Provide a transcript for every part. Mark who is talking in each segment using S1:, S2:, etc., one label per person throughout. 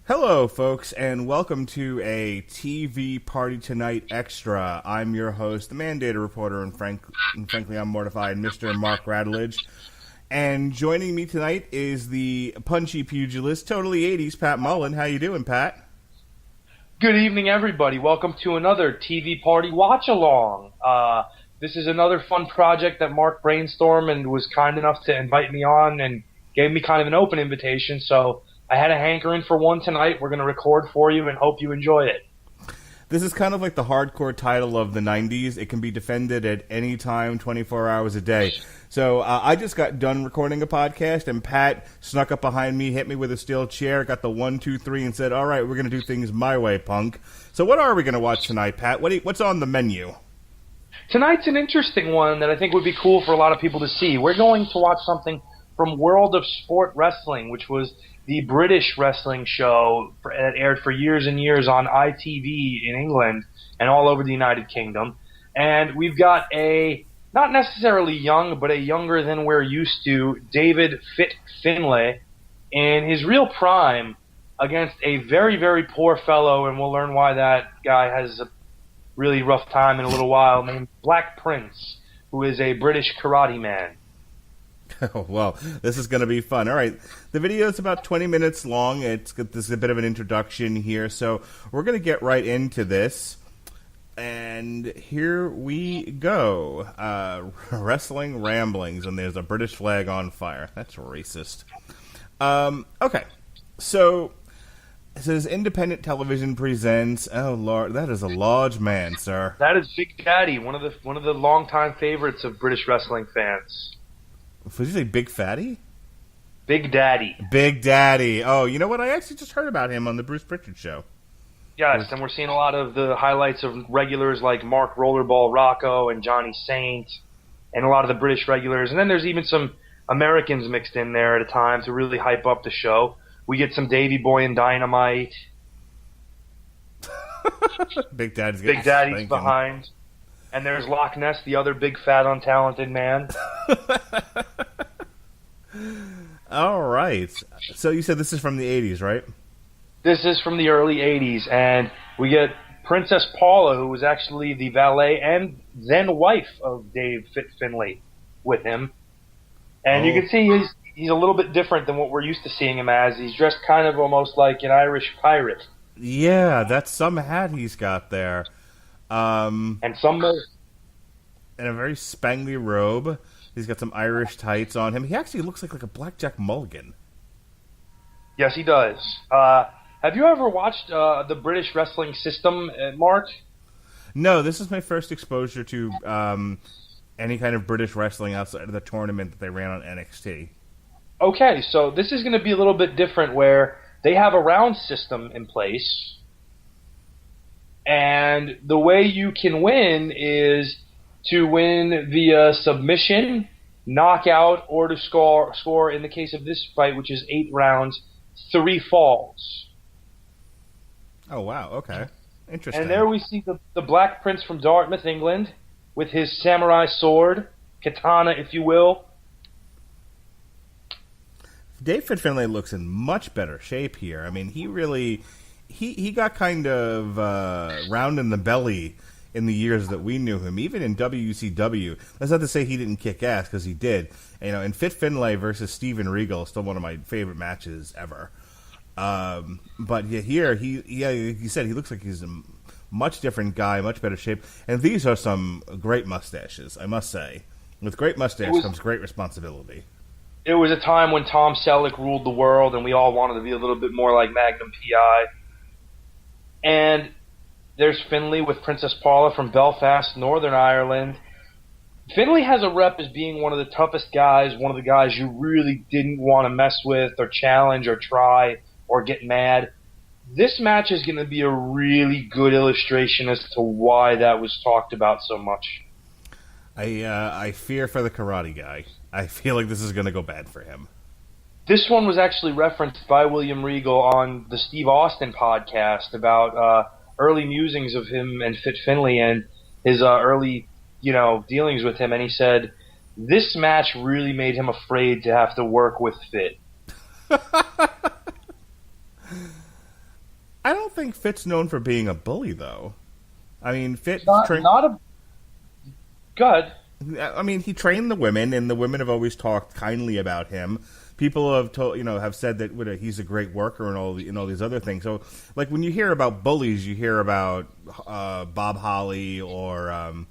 S1: Hello, folks, and welcome to a TV Party Tonight Extra. I'm your host, the Mandated Reporter, and frankly, I'm mortified, Mr. Mark Radledge. And joining me tonight is the punchy pugilist, totally 80s, Pat Mullin. How you doing, Pat?
S2: Good evening, everybody. Welcome to another TV Party Watch-Along. This is another fun project that Mark brainstormed and was kind enough to invite me on and gave me kind of an open invitation, so I had a hankering for one tonight. We're going to record for you and hope you enjoy it.
S1: This is kind of like the hardcore title of the 90s. It can be defended at any time, 24 hours a day. So I just got done recording a podcast, and Pat snuck up behind me, hit me with a steel chair, got the 1, 2, 3, and said, all right, we're going to do things my way, punk. So what are we going to watch tonight, Pat? What's on the menu?
S2: Tonight's an interesting one that I think would be cool for a lot of people to see. We're going to watch something from World of Sport Wrestling, which was the British wrestling show that aired for years and years on ITV in England and all over the United Kingdom. And we've got a, not necessarily young, but a younger than we're used to, David Fit Finlay in his real prime against a very, very poor fellow, and we'll learn why that guy has a really rough time in a little while, named Black Prince, who is a British karate man.
S1: Oh, well, this is going to be fun. All right, the video is about 20 minutes long. This is a bit of an introduction here, so we're going to get right into this. And here we go. Wrestling Ramblings, and there's a British flag on fire. That's racist. Okay, so it says Independent Television presents. Oh Lord, that is a large man, sir.
S2: That is Big Daddy, one of the longtime favorites of British wrestling fans.
S1: Did you say Big Fatty?
S2: Big Daddy.
S1: Big Daddy. Oh, you know what? I actually just heard about him on the Bruce Pritchard show.
S2: Yes, and we're seeing a lot of the highlights of regulars like Mark Rollerball Rocco and Johnny Saint, and a lot of the British regulars. And then there's even some Americans mixed in there at a time to really hype up the show. We get some Davey Boy and Dynamite.
S1: Big Daddy's
S2: behind. And there's Loch Ness, the other big, fat, untalented man.
S1: All right. So you said this is from the 80s, right?
S2: This is from the early 80s, and we get Princess Paula, who was actually the valet and then wife of Dave Fit Finlay, with him. And you can see he's a little bit different than what we're used to seeing him as. He's dressed kind of almost like an Irish pirate.
S1: Yeah, that's some hat he's got there.
S2: And
S1: in a very spangly robe. He's got some Irish tights on him. He actually looks like a Blackjack Mulligan.
S2: Yes, he does. Have you ever watched the British wrestling system, Mark?
S1: No, this is my first exposure to any kind of British wrestling outside of the tournament that they ran on NXT.
S2: Okay, so this is going to be a little bit different where they have a round system in place. And the way you can win is to win via submission, knockout, or to score in the case of this fight, which is 8 rounds, 3 falls.
S1: Oh, wow. Okay. Interesting.
S2: And there we see the Black Prince from Dartmouth, England, with his samurai sword, katana, if you will.
S1: Dave Fit Finlay looks in much better shape here. I mean, he really... He got kind of round in the belly in the years that we knew him, even in WCW. That's not to say he didn't kick ass, because he did. And Fit Finlay versus Steven Regal is still one of my favorite matches ever. But yeah, here, he said he looks like he's a much different guy, much better shape. And these are some great mustaches, I must say. With great mustache comes great responsibility.
S2: It was a time when Tom Selleck ruled the world, and we all wanted to be a little bit more like Magnum P.I., and there's Finlay with Princess Paula from Belfast, Northern Ireland. Finlay has a rep as being one of the toughest guys, one of the guys you really didn't want to mess with or challenge or try or get mad. This match is going to be a really good illustration as to why that was talked about so much.
S1: I fear for the karate guy. I feel like this is going to go bad for him.
S2: This one was actually referenced by William Regal on the Steve Austin podcast about early musings of him and Fit Finlay and his early, dealings with him. And he said, this match really made him afraid to have to work with Fit.
S1: think Fit's known for being a bully, though. I mean, Fit...
S2: Not a... Good.
S1: I mean, he trained the women, and the women have always talked kindly about him. People have have said that he's a great worker and all these other things. So, like, when you hear about bullies, you hear about Bob Holly or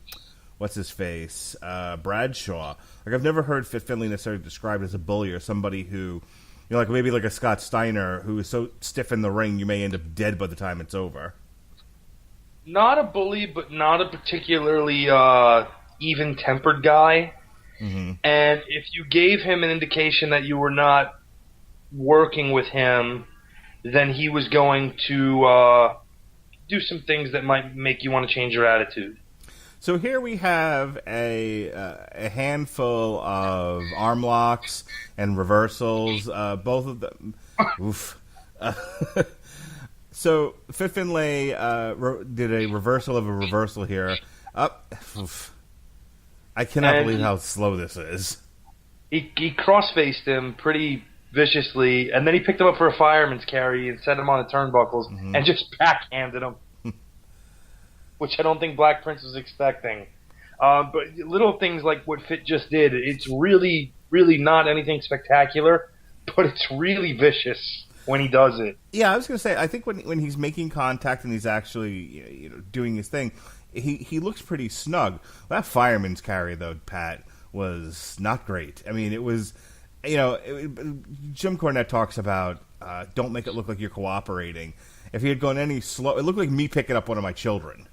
S1: what's his face, Bradshaw. Like, I've never heard Fit Finlay necessarily described as a bully or somebody who, like maybe like a Scott Steiner who is so stiff in the ring you may end up dead by the time it's over.
S2: Not a bully, but not a particularly even-tempered guy.
S1: Mm-hmm.
S2: And if you gave him an indication that you were not working with him, then he was going to do some things that might make you want to change your attitude.
S1: So here we have a handful of arm locks and reversals, both of them. Oof. So Fit Finlay did a reversal of a reversal here. Oof. I cannot believe how slow this is.
S2: He cross-faced him pretty viciously, and then he picked him up for a fireman's carry and set him on the turnbuckles and just backhanded him, which I don't think Black Prince was expecting. But little things like what Fit just did, it's really, really not anything spectacular, but it's really vicious when he does it.
S1: Yeah, I was going to say, I think when he's making contact and he's actually doing his thing, he looks pretty snug. That fireman's carry, though, Pat, was not great. I mean, it was, Jim Cornette talks about don't make it look like you're cooperating. If he had gone any slow, it looked like me picking up one of my children.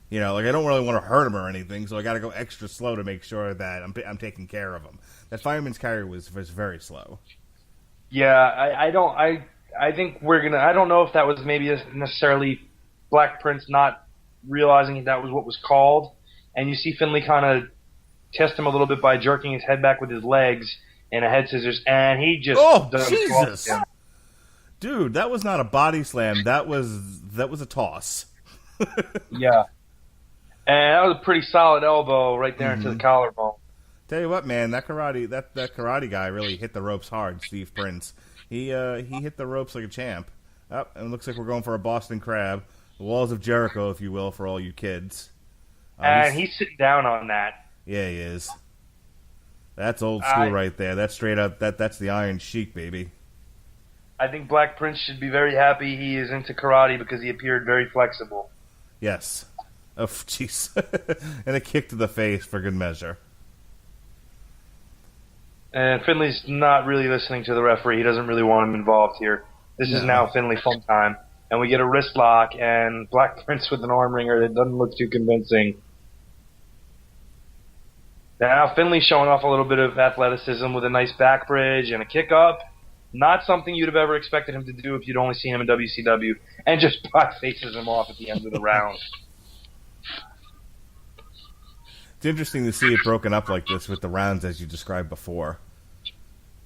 S1: Like I don't really want to hurt him or anything, so I got to go extra slow to make sure that I'm taking care of him. That fireman's carry was very slow.
S2: Yeah, I think we're gonna. I don't know if that was maybe necessarily Black Prince not realizing that was what was called, and you see Finlay kind of test him a little bit by jerking his head back with his legs and a head scissors, and he just
S1: Jesus, dude, that was not a body slam. That was a toss.
S2: Yeah, and that was a pretty solid elbow right there into the collarbone.
S1: Tell you what, man, that karate guy really hit the ropes hard. Steve Prince, he hit the ropes like a champ. And it looks like we're going for a Boston Crab. The Walls of Jericho, if you will, for all you kids.
S2: And he's sitting down on that.
S1: Yeah, he is. That's old school right there. That's straight up. That's the Iron Sheik, baby.
S2: I think Black Prince should be very happy he is into karate because he appeared very flexible.
S1: Yes. Oh, jeez. And a kick to the face for good measure.
S2: And Finlay's not really listening to the referee. He doesn't really want him involved here. This is now Finlay fun time. And we get a wrist lock and Black Prince with an arm wringer that doesn't look too convincing. Now Finlay's showing off a little bit of athleticism with a nice back bridge and a kick up. Not something you'd have ever expected him to do if you'd only seen him in WCW. And just butt faces him off at the end of the round.
S1: It's interesting to see it broken up like this with the rounds as you described before.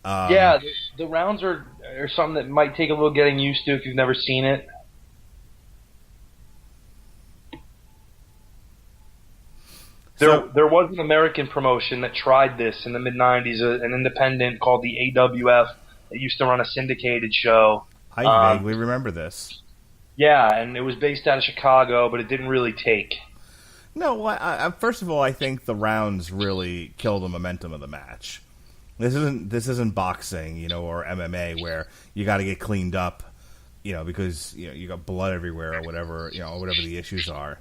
S2: Yeah, the rounds are something that might take a little getting used to if you've never seen it. There was an American promotion that tried this in the mid-'90s, an independent called the AWF that used to run a syndicated show.
S1: I vaguely remember this.
S2: Yeah, and it was based out of Chicago, but it didn't really take.
S1: No, first of all, I think the rounds really kill the momentum of the match. This isn't boxing, or MMA where you got to get cleaned up, because you got blood everywhere or whatever, whatever the issues are.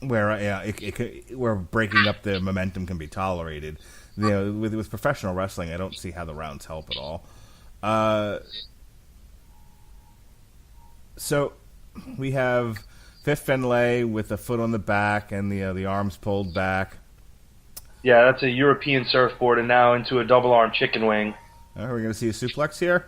S1: Where breaking up the momentum can be tolerated. With professional wrestling, I don't see how the rounds help at all. So we have Fit Finlay with a foot on the back and the arms pulled back.
S2: Yeah, that's a European surfboard, and now into a double arm chicken wing.
S1: Are we going to see a suplex here?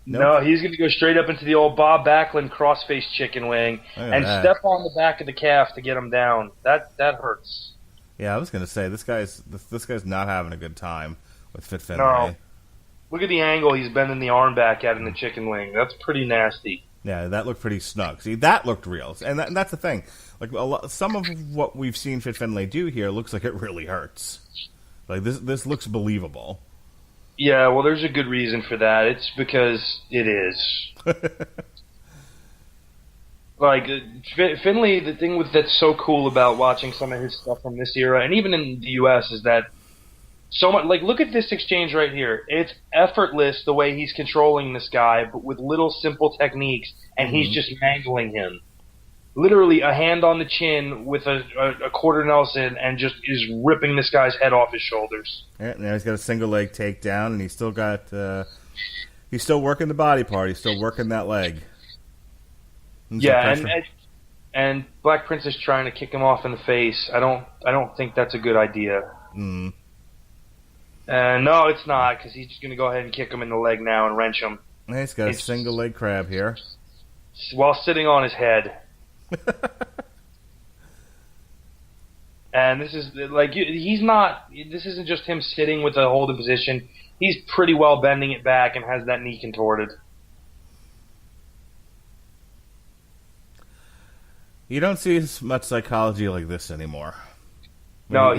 S1: Nope.
S2: No, he's going to go straight up into the old Bob Backlund crossface chicken wing and step on the back of the calf to get him down. That hurts.
S1: Yeah, I was going to say this guy's not having a good time with Fit Finlay.
S2: No. Look at the angle he's bending the arm back at in the chicken wing. That's pretty nasty.
S1: Yeah, that looked pretty snug. See, that looked real, and that's the thing. Like some of what we've seen Fit Finlay do here looks like it really hurts. Like this looks believable.
S2: Yeah, well, there's a good reason for that. It's because it is. Like, Finlay, the thing that's so cool about watching some of his stuff from this era, and even in the U.S., is that so much. Like, look at this exchange right here. It's effortless the way he's controlling this guy, but with little simple techniques, and he's just mangling him. Literally a hand on the chin with a quarter Nelson, and just is ripping this guy's head off his shoulders.
S1: Yeah, now he's got a single leg takedown, and he's still got. He's still working the body part. He's still working that leg.
S2: Yeah, and Black Prince is trying to kick him off in the face. I don't think that's a good idea.
S1: Mm.
S2: No, it's not, because he's just going to go ahead and kick him in the leg now and wrench him.
S1: Yeah, he's got a single leg crab here.
S2: While sitting on his head. And this is, like, he's not, this isn't just him sitting with a holding position. He's pretty well bending it back and has that knee contorted.
S1: You don't see as much psychology like this anymore.
S2: No,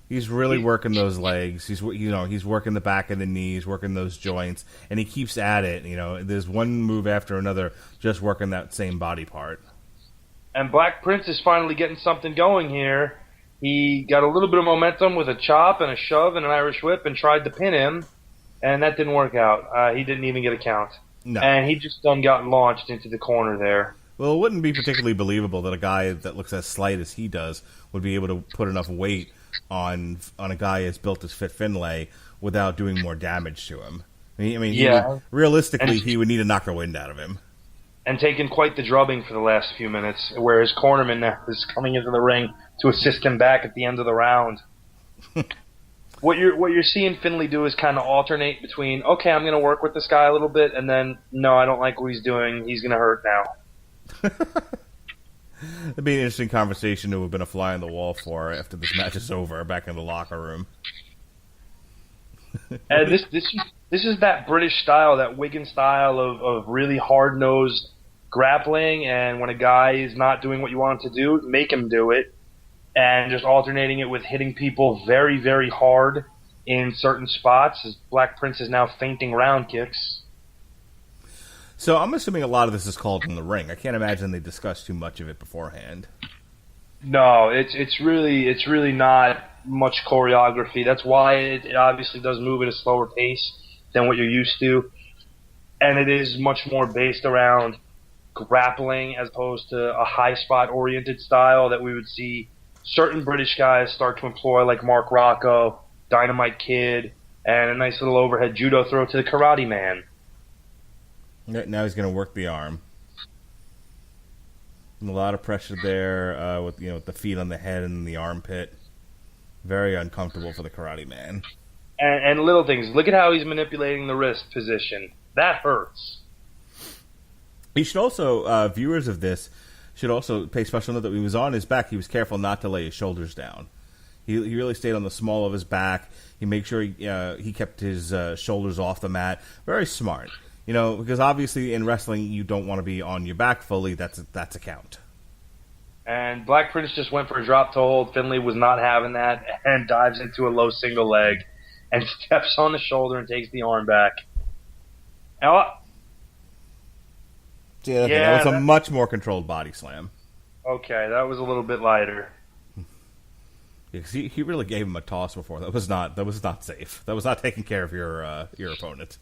S1: he's really working those legs. He's working the back of the knees, working those joints, and he keeps at it. There's one move after another, just working that same body part.
S2: And Black Prince is finally getting something going here. He got a little bit of momentum with a chop and a shove and an Irish whip and tried to pin him, and that didn't work out. He didn't even get a count.
S1: No.
S2: And he just got launched into the corner there.
S1: Well, it wouldn't be particularly believable that a guy that looks as slight as he does would be able to put enough weight on a guy as built as Fit Finlay without doing more damage to him. Realistically, he would need to knock the wind out of him.
S2: And taken quite the drubbing for the last few minutes, where his cornerman now is coming into the ring to assist him back at the end of the round. What you're seeing Finlay do is kind of alternate between, okay, I'm going to work with this guy a little bit, and then, no, I don't like what he's doing. He's going to hurt now.
S1: It'd be an interesting conversation to have been a fly on the wall for after this match is over, back in the locker room.
S2: And this is that British style, that Wigan style of really hard-nosed grappling, and when a guy is not doing what you want him to do, make him do it. And just alternating it with hitting people very, very hard in certain spots, as Black Prince is now feinting round kicks.
S1: So I'm assuming a lot of this is called in the ring. I can't imagine they discussed too much of it beforehand.
S2: No, it's really not much choreography. That's why it obviously does move at a slower pace than what you're used to. And it is much more based around grappling as opposed to a high spot oriented style that we would see certain British guys start to employ, like Mark Rocco, Dynamite Kid, and a nice little overhead judo throw to the Karate Man.
S1: Now he's going to work the arm. And a lot of pressure there with the feet on the head and the armpit. Very uncomfortable for the Karate Man.
S2: And little things. Look at how he's manipulating the wrist position. That hurts.
S1: You should also, viewers of this, should also pay special note that when he was on his back, he was careful not to lay his shoulders down. He really stayed on the small of his back. He made sure he kept his shoulders off the mat. Very smart. Because obviously in wrestling, you don't want to be on your back fully. That's a count.
S2: And Black Prince just went for a drop toe hold. Finlay was not having that and dives into a low single leg and steps on the shoulder and takes the arm back.
S1: That was a much more controlled body slam.
S2: Okay, that was a little bit lighter.
S1: Yeah, 'cause he really gave him a toss before. That was not safe. That was not taking care of your opponent.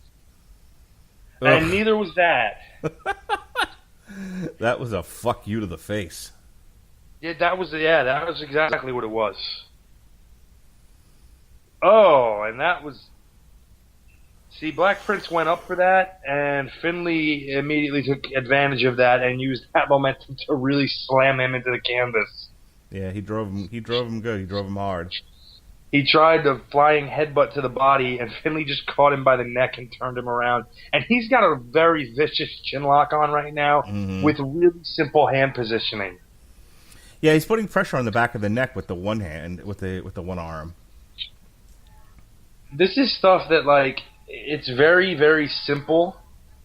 S2: And neither was that.
S1: That was a fuck you to the face.
S2: Yeah, that was exactly what it was. Oh, and that was... See, Black Prince went up for that, and Finlay immediately took advantage of that and used that momentum to really slam him into the canvas.
S1: Yeah, he drove him good. He drove him hard.
S2: He tried the flying headbutt to the body, and Finlay just caught him by the neck and turned him around. And he's got a very vicious chin lock on right now with really simple hand positioning.
S1: Yeah, he's putting pressure on the back of the neck with the one hand, with the one arm.
S2: This is stuff that, like, it's very, very simple,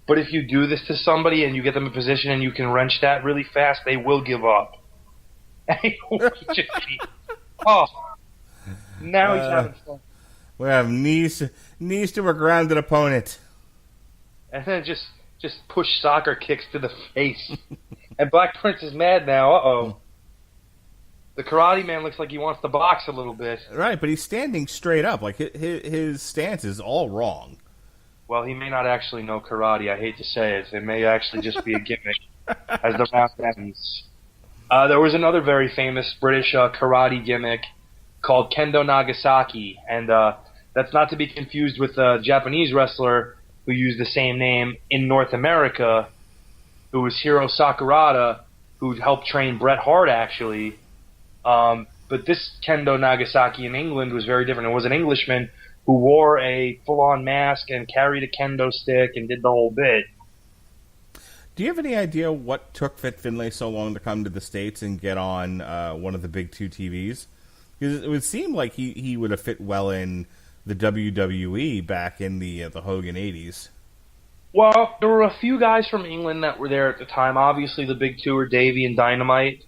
S2: but if you do this to somebody and you get them in position and you can wrench that really fast, they will give up. Oh. Now he's having fun.
S1: We have knees to a grounded opponent.
S2: And then just push soccer kicks to the face. And Black Prince is mad now. Uh-oh. The Karate Man looks like he wants to box a little bit.
S1: Right, but he's standing straight up. Like, his stance is all wrong.
S2: Well, he may not actually know karate. I hate to say it. It may actually just be a gimmick as the round ends. There was another very famous British karate gimmick called Kendo Nagasaki. And that's not to be confused with a Japanese wrestler who used the same name in North America, who was Hiro Sakurada, who helped train Bret Hart, actually. But this Kendo Nagasaki in England was very different. It was an Englishman who wore a full-on mask and carried a kendo stick and did the whole bit.
S1: Do you have any idea what took Fit Finlay so long to come to the States and get on one of the big two TVs? Because it would seem like he would have fit well in the WWE back in the Hogan 80s.
S2: Well, there were a few guys from England that were there at the time. Obviously, the big two were Davey and Dynamite.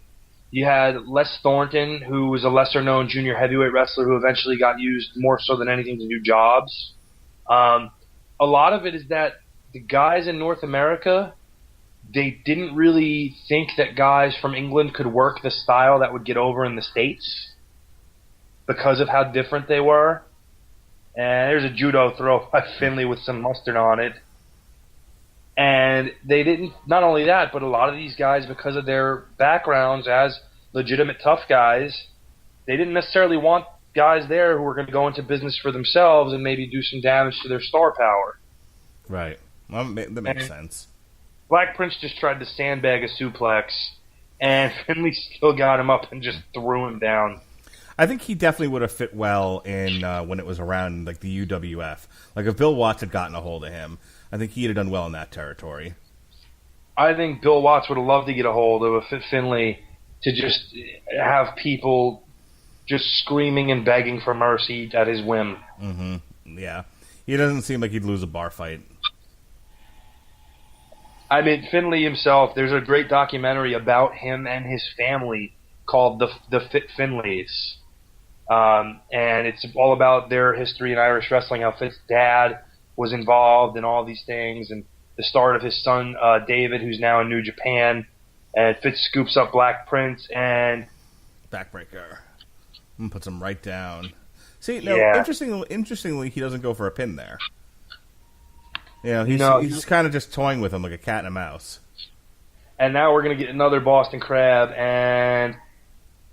S2: You had Les Thornton, who was a lesser-known junior heavyweight wrestler who eventually got used more so than anything to do jobs. A lot of it is that the guys in North America, they didn't really think that guys from England could work the style that would get over in the States because of how different they were. And there's a judo throw by Finlay with some mustard on it. And they didn't, not only that, but a lot of these guys, because of their backgrounds as legitimate tough guys, they didn't necessarily want guys there who were going to go into business for themselves and maybe do some damage to their star power.
S1: Right. Well, that makes sense.
S2: Black Prince just tried to sandbag a suplex, and Finlay still got him up and just threw him down.
S1: I think he definitely would have fit well in when it was around like the UWF. Like if Bill Watts had gotten a hold of him, I think he'd have done well in that territory.
S2: I think Bill Watts would have loved to get a hold of a Finlay to just have people just screaming and begging for mercy at his whim.
S1: Mm-hmm. Yeah. He doesn't seem like he'd lose a bar fight.
S2: I mean, Finlay himself, there's a great documentary about him and his family called The Fit Finlays. And it's all about their history in Irish wrestling, how Fit's dad was involved in all these things, and the start of his son, David, who's now in New Japan. And Fitz scoops up Black Prince and...
S1: Backbreaker. And puts him right down. See, no,
S2: yeah.
S1: Interestingly, he doesn't go for a pin there. You know, he's kind of just toying with him like a cat and a mouse.
S2: And now we're going to get another Boston Crab, and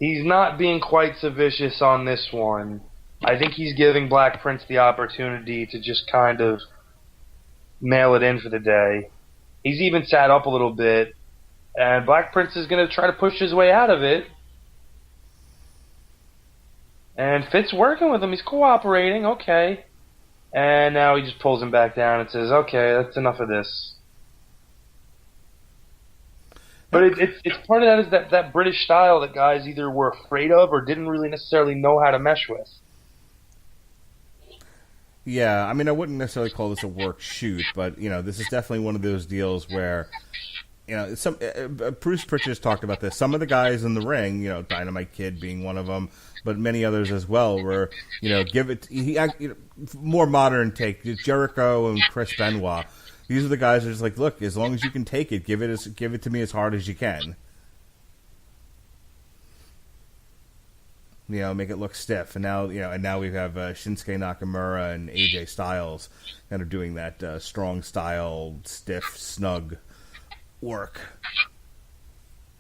S2: he's not being quite so vicious on this one. I think he's giving Black Prince the opportunity to just kind of mail it in for the day. He's even sat up a little bit, and Black Prince is going to try to push his way out of it. And Fitz working with him. He's cooperating. Okay. And now he just pulls him back down and says, okay, that's enough of this. But it's part of that is that British style that guys either were afraid of or didn't really necessarily know how to mesh with.
S1: Yeah, I mean, I wouldn't necessarily call this a work shoot, but, you know, this is definitely one of those deals where, you know, Bruce Pritchard's talked about this. Some of the guys in the ring, you know, Dynamite Kid being one of them, but many others as well, were, you know, more modern take, Jericho and Chris Benoit. These are the guys that are just like, look, as long as you can take it, give it to me as hard as you can. You know, make it look stiff. And now, you know, we have Shinsuke Nakamura and AJ Styles kind of doing that strong style, stiff, snug work.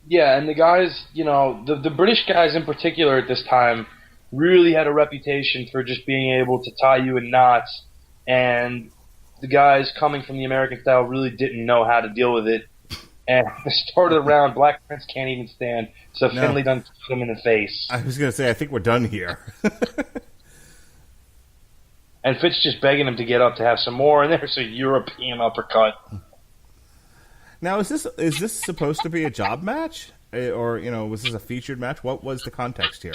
S2: Yeah, and the guys, you know, the British guys in particular at this time really had a reputation for just being able to tie you in knots, and the guys coming from the American style really didn't know how to deal with it. And the start of the round, Black Prince can't even stand, so Finlay done kicked him in the face.
S1: I was going to say, I think we're done here.
S2: And Fitz just begging him to get up to have some more, and there's a European uppercut.
S1: Now, is this supposed to be a job match? Or, you know, was this a featured match? What was the context here?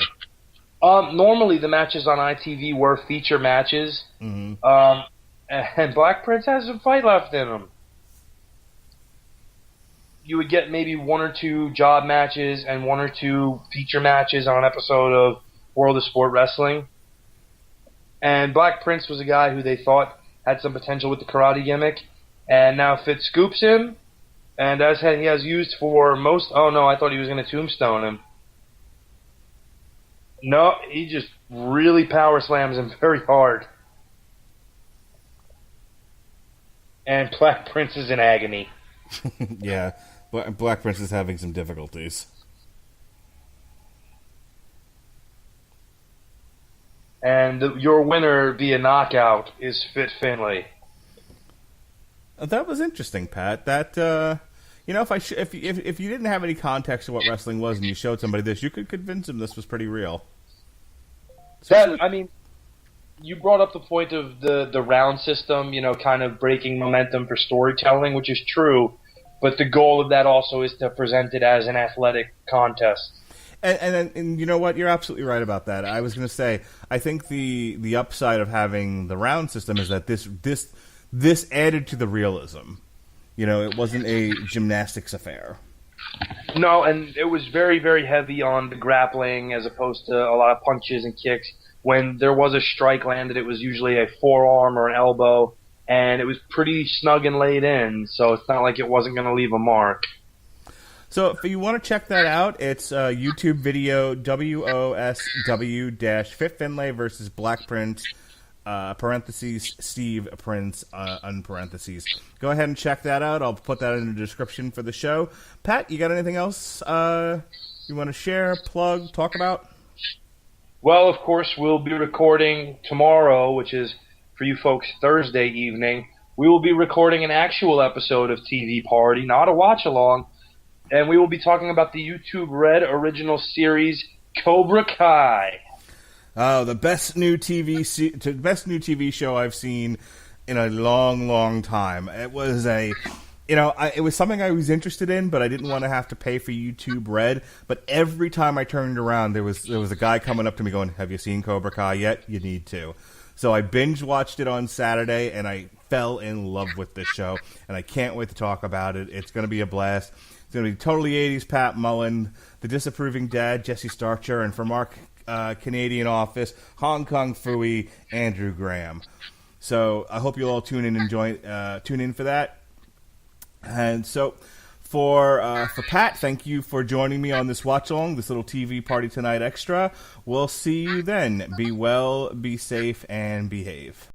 S2: Normally, the matches on ITV were feature matches. Mm-hmm. And Black Prince has some fight left in him. You would get maybe one or two job matches and one or two feature matches on an episode of World of Sport Wrestling. And Black Prince was a guy who they thought had some potential with the karate gimmick, and now Fitz scoops him, and as he has used for most. Oh no, I thought he was going to tombstone him. No, he just really power slams him very hard. And Black Prince is in agony.
S1: Yeah, Black Prince is having some difficulties.
S2: And your winner via knockout is Finlay.
S1: That was interesting, Pat. That if you didn't have any context of what wrestling was and you showed somebody this, you could convince them this was pretty real.
S2: You brought up the point of the round system, kind of breaking momentum for storytelling, which is true, but the goal of that also is to present it as an athletic contest.
S1: And you know what? You're absolutely right about that. I was going to say, I think the upside of having the round system is that this added to the realism. It wasn't a gymnastics affair.
S2: No, and it was very, very heavy on the grappling as opposed to a lot of punches and kicks. When there was a strike landed, it was usually a forearm or an elbow, and it was pretty snug and laid in, so it's not like it wasn't going to leave a mark.
S1: So if you want to check that out, it's a YouTube video, WOSW-Fit Finlay versus Black Prince, parentheses, Steve Prince, unparentheses. Go ahead and check that out. I'll put that in the description for the show. Pat, you got anything else you want to share, plug, talk about?
S2: Well, of course, we'll be recording tomorrow, which is, for you folks, Thursday evening. We will be recording an actual episode of TV Party, not a watch-along, and we will be talking about the YouTube Red original series, Cobra Kai.
S1: Oh, the best new TV show I've seen in a long, long time. It was it was something I was interested in, but I didn't want to have to pay for YouTube Red. But every time I turned around, there was a guy coming up to me going, "Have you seen Cobra Kai yet? You need to." So I binge watched it on Saturday, and I fell in love with this show, and I can't wait to talk about it. It's going to be a blast. It's going to be totally 80s Pat Mullin, the disapproving dad, Jesse Starcher, and from our Canadian office, Hong Kong Phooey, Andrew Graham. So I hope you'll all tune in for that. And so for Pat, thank you for joining me on this watch-along, this little TV Party Tonight extra. We'll see you then. Be well, be safe, and behave.